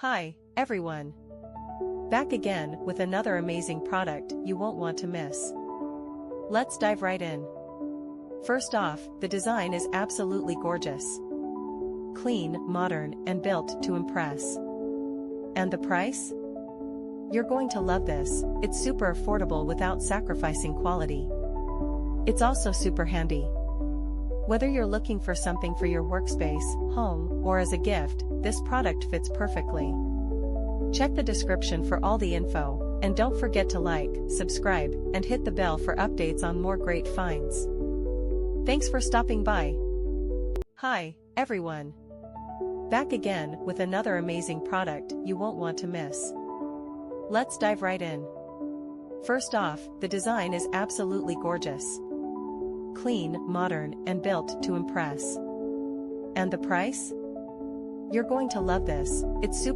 Hi, everyone. Back again with another amazing product you won't want to miss. Let's dive right in. First off, the design is absolutely gorgeous. Clean, modern, and built to impress. And the price? You're going to love this. It's super affordable without sacrificing quality. It's also super handy. Whether you're looking for something for your workspace, home, or as a gift, this product fits perfectly. Check the description for all the info, and don't forget to like, subscribe, and hit the bell for updates on more great finds. Thanks for stopping by. Hi, everyone. Back again with another amazing product you won't want to miss. Let's dive right in. First off, the design is absolutely gorgeous. Clean, modern, and built to impress. And the price? You're going to love this. It's super